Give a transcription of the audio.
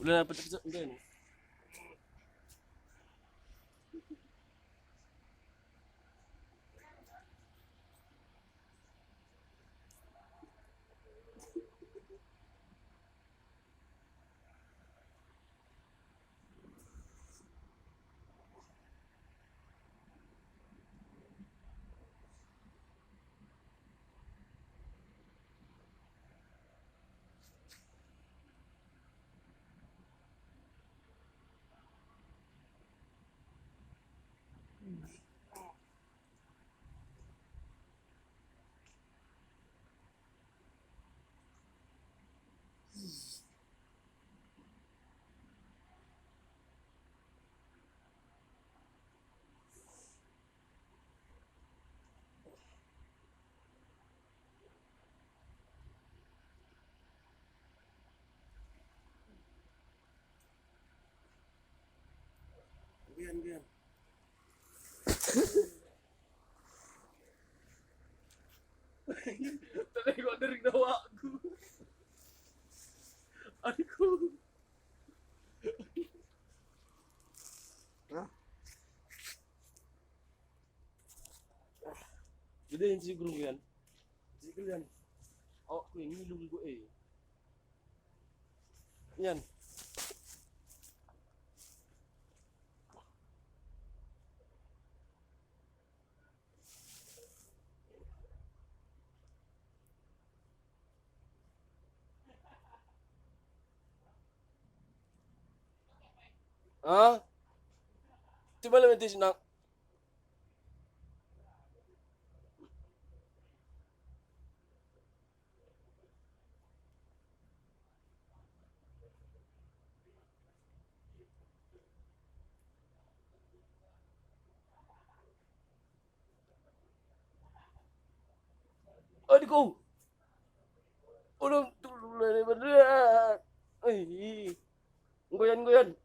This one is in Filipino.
Wala na pati doon. Biyan. Tanay ko na rin nawa ko. Ano ko? Ha? Jadi yang siguro yan. Siguro yan. Oh, ko yung nilong ko eh. Yan. Ha? Coba lang natin na. Adik ko. Ulang tulong na naman. Ay. Goyan.